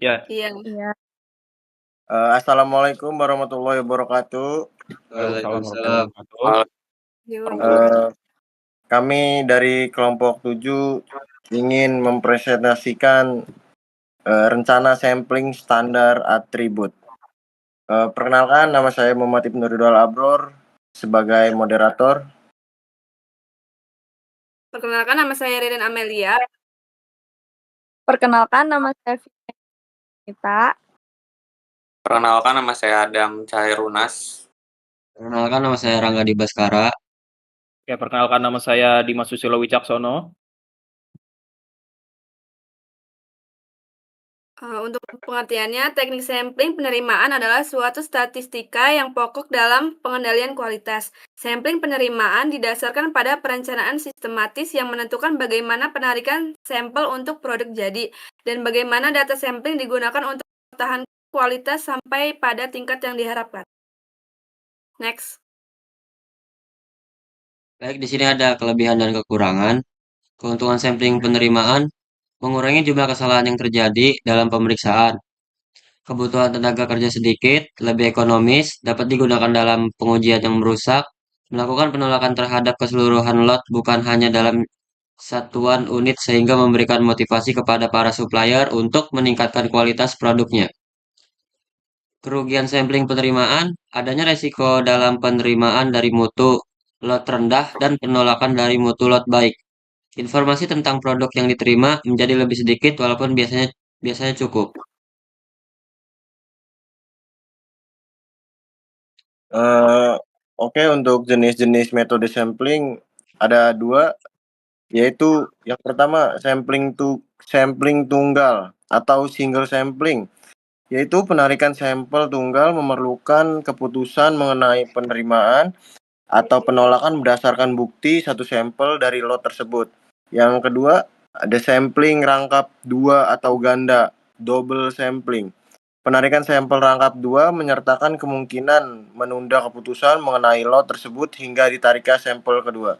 Ya. Iya. Assalamualaikum warahmatullahi wabarakatuh. Waalaikumsalam warahmatullahi wabarakatuh. Kami dari kelompok 7 ingin mempresentasikan rencana sampling standar atribut. Perkenalkan, nama saya Muhammad Ibnu Ridwan Abror sebagai moderator. Perkenalkan, nama saya Ririn Amelia. Perkenalkan, nama saya Vita. Perkenalkan, nama saya Adam Cahairunas. Perkenalkan, nama saya Rangga Dibaskara. Ya, perkenalkan, nama saya Dimas Susilo Wicaksono. Untuk pengertiannya, teknik sampling penerimaan adalah suatu statistika yang pokok dalam pengendalian kualitas. Sampling penerimaan didasarkan pada perencanaan sistematis yang menentukan bagaimana penarikan sampel untuk produk jadi, dan bagaimana data sampling digunakan untuk bertahan kualitas sampai pada tingkat yang diharapkan. Next. Baik, di sini ada kelebihan dan kekurangan. Keuntungan sampling penerimaan mengurangi jumlah kesalahan yang terjadi dalam pemeriksaan. Kebutuhan tenaga kerja sedikit, lebih ekonomis, dapat digunakan dalam pengujian yang merusak, melakukan penolakan terhadap keseluruhan lot bukan hanya dalam satuan unit sehingga memberikan motivasi kepada para supplier untuk meningkatkan kualitas produknya. Kerugian sampling penerimaan, adanya resiko dalam penerimaan dari mutu lot rendah dan penolakan dari mutu lot baik. Informasi tentang produk yang diterima menjadi lebih sedikit walaupun biasanya cukup. Oke, untuk jenis-jenis metode sampling ada 2, yaitu yang pertama sampling tunggal atau single sampling, yaitu penarikan sampel tunggal memerlukan keputusan mengenai penerimaan atau penolakan berdasarkan bukti satu sampel dari lot tersebut. Yang kedua, ada sampling rangkap 2 atau ganda, double sampling. Penarikan sampel rangkap 2 menyertakan kemungkinan menunda keputusan mengenai lot tersebut hingga ditariknya sampel kedua.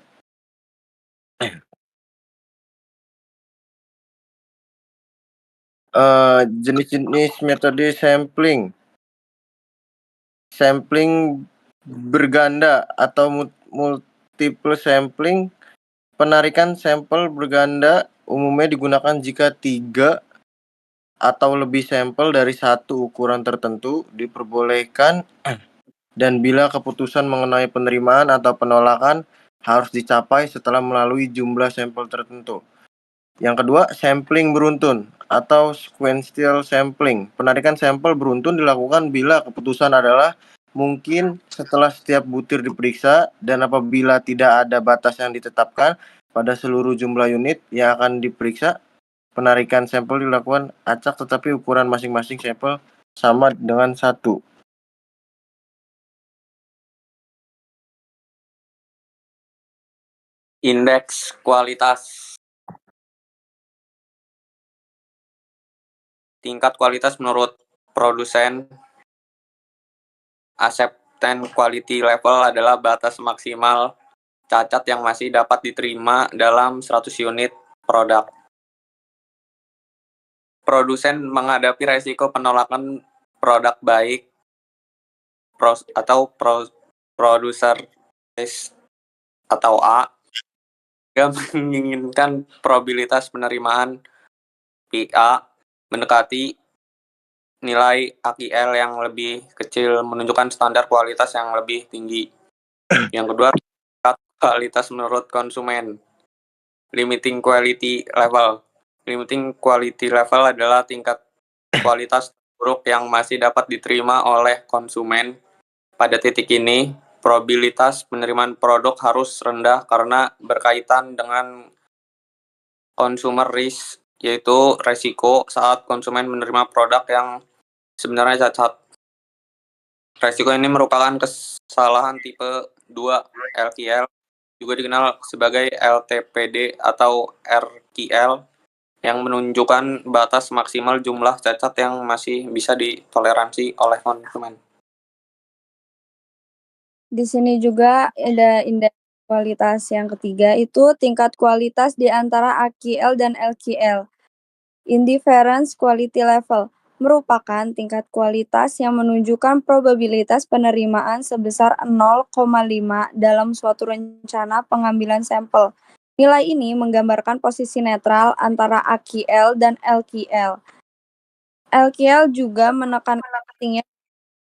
Jenis-jenis metode sampling berganda atau multiple sampling. Penarikan sampel berganda umumnya digunakan jika 3 atau lebih sampel dari satu ukuran tertentu diperbolehkan dan bila keputusan mengenai penerimaan atau penolakan harus dicapai setelah melalui jumlah sampel tertentu. Yang kedua, sampling beruntun atau sequential sampling. Penarikan sampel beruntun dilakukan bila keputusan adalah mungkin setelah setiap butir diperiksa dan apabila tidak ada batas yang ditetapkan pada seluruh jumlah unit yang akan diperiksa. Penarikan sampel dilakukan acak tetapi ukuran masing-masing sampel sama dengan 1. Indeks kualitas. Tingkat kualitas menurut produsen. Acceptance quality level adalah batas maksimal cacat yang masih dapat diterima dalam 100 unit produk. Produsen menghadapi resiko penolakan produk baik produser atau A yang menginginkan probabilitas penerimaan PA mendekati nilai AQL yang lebih kecil menunjukkan standar kualitas yang lebih tinggi. Yang kedua, kualitas menurut konsumen. Limiting quality level. Limiting quality level adalah tingkat kualitas buruk yang masih dapat diterima oleh konsumen. Pada titik ini, probabilitas penerimaan produk harus rendah karena berkaitan dengan consumer risk, yaitu resiko saat konsumen menerima produk yang sebenarnya cacat. Resiko ini merupakan kesalahan tipe 2 LQL, juga dikenal sebagai LTPD atau RQL, yang menunjukkan batas maksimal jumlah cacat yang masih bisa ditoleransi oleh konsumen. Di sini juga ada indeks kualitas yang ketiga, itu tingkat kualitas di antara AQL dan LQL. Indifference quality level merupakan tingkat kualitas yang menunjukkan probabilitas penerimaan sebesar 0,5 dalam suatu rencana pengambilan sampel. Nilai ini menggambarkan posisi netral antara AQL dan LQL. LQL juga menekankan pentingnya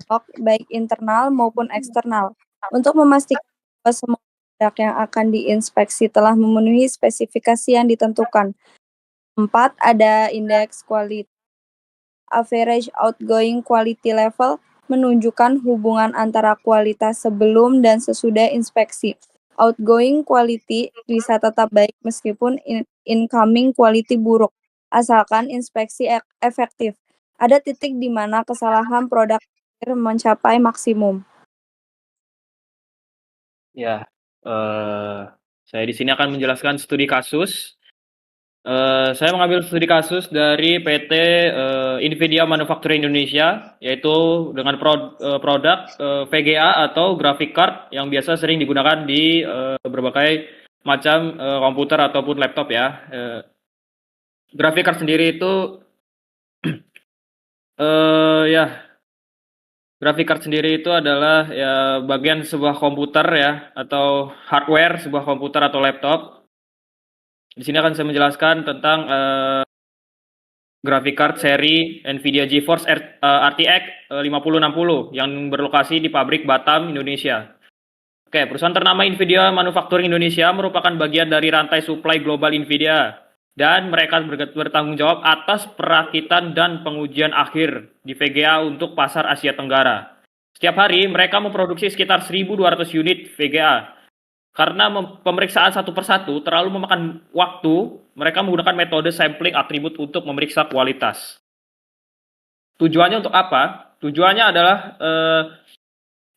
stok baik internal maupun eksternal untuk memastikan bahwa semua produk yang akan diinspeksi telah memenuhi spesifikasi yang ditentukan. 4. Ada indeks kualitas. Average outgoing quality level menunjukkan hubungan antara kualitas sebelum dan sesudah inspeksi. Outgoing quality bisa tetap baik meskipun incoming quality buruk, asalkan inspeksi efektif. Ada titik di mana kesalahan produk mencapai maksimum. Ya, saya di sini akan menjelaskan studi kasus. Saya mengambil studi kasus dari PT Nvidia Manufacturing Indonesia, yaitu dengan produk VGA atau graphic card yang biasa sering digunakan di berbagai macam komputer ataupun laptop ya. Graphic card sendiri itu ya, graphic card sendiri itu adalah ya bagian sebuah komputer ya atau hardware sebuah komputer atau laptop. Di sini akan saya menjelaskan tentang graphic card seri Nvidia GeForce RTX 5060 yang berlokasi di pabrik Batam, Indonesia. Oke, perusahaan ternama Nvidia Manufacturing Indonesia merupakan bagian dari rantai suplai global Nvidia dan mereka bertanggung jawab atas perakitan dan pengujian akhir di VGA untuk pasar Asia Tenggara. Setiap hari mereka memproduksi sekitar 1.200 unit VGA. Karena pemeriksaan satu persatu terlalu memakan waktu, mereka menggunakan metode sampling atribut untuk memeriksa kualitas. Tujuannya untuk apa? Tujuannya adalah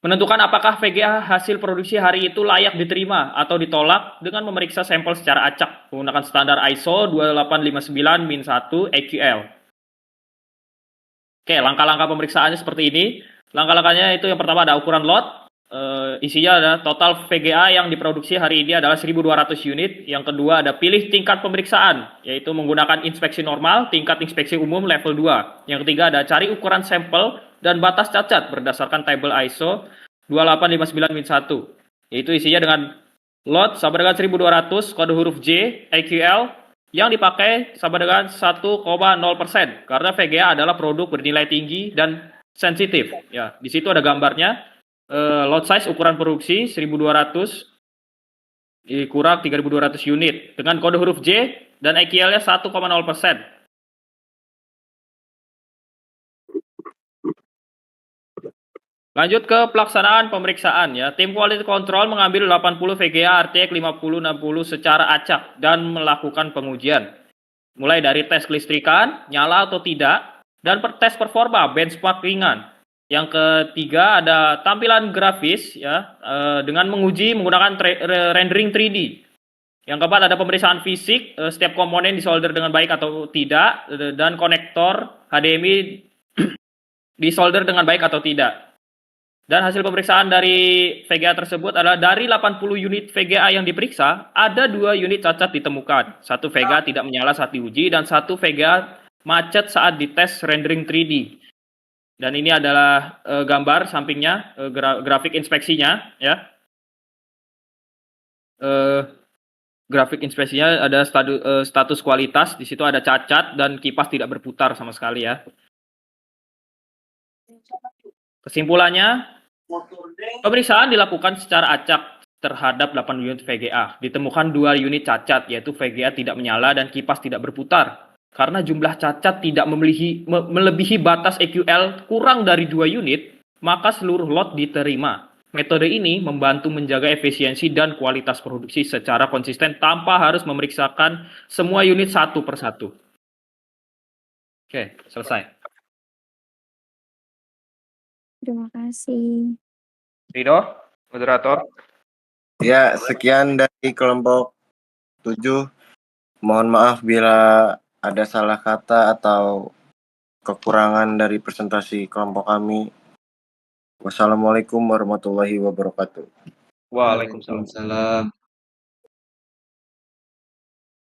menentukan apakah VGA hasil produksi hari itu layak diterima atau ditolak dengan memeriksa sampel secara acak menggunakan standar ISO 2859-1 EQL. Oke, langkah-langkah pemeriksaannya seperti ini. Langkah-langkahnya itu yang pertama ada ukuran lot. Isinya ada total VGA yang diproduksi hari ini adalah 1.200 unit. Yang kedua ada pilih tingkat pemeriksaan, yaitu menggunakan inspeksi normal, tingkat inspeksi umum level 2. Yang ketiga ada cari ukuran sampel dan batas cacat berdasarkan tabel ISO 2859-1, yaitu isinya dengan lot sama dengan 1.200, kode huruf J, EQL, yang dipakai sama dengan 1,0% karena VGA adalah produk bernilai tinggi dan sensitif. Ya, di situ ada gambarnya. Lot size ukuran produksi 1.200 dikurang 3.200 unit dengan kode huruf J dan EQL-nya 1,0%. Lanjut ke pelaksanaan pemeriksaan ya. Tim Quality Control mengambil 80 VGA RTX 5060 secara acak dan melakukan pengujian. Mulai dari tes kelistrikan, nyala atau tidak, dan tes performa benchmark ringan. Yang ketiga ada tampilan grafis ya dengan menguji menggunakan rendering 3D. Yang keempat ada pemeriksaan fisik, setiap komponen disolder dengan baik atau tidak, dan konektor HDMI disolder dengan baik atau tidak. Dan hasil pemeriksaan dari VGA tersebut adalah dari 80 unit VGA yang diperiksa, ada 2 unit cacat ditemukan. Satu VGA tidak menyala saat diuji dan satu VGA macet saat dites rendering 3D. Dan ini adalah gambar sampingnya, grafik inspeksinya ya. Grafik inspeksinya ada status kualitas, di situ ada cacat dan kipas tidak berputar sama sekali ya. Kesimpulannya, pemeriksaan dilakukan secara acak terhadap 8 unit VGA. Ditemukan 2 unit cacat, yaitu VGA tidak menyala dan kipas tidak berputar. Karena jumlah cacat tidak melebihi batas EQL kurang dari 2 unit, maka seluruh lot diterima. Metode ini membantu menjaga efisiensi dan kualitas produksi secara konsisten tanpa harus memeriksakan semua unit satu persatu. Oke, selesai. Terima kasih. Ridho, moderator. Ya, sekian dari kelompok 7. Mohon maaf bila ada salah kata atau kekurangan dari presentasi kelompok kami. Wassalamualaikum warahmatullahi wabarakatuh. Waalaikumsalam. Waalaikumsalam.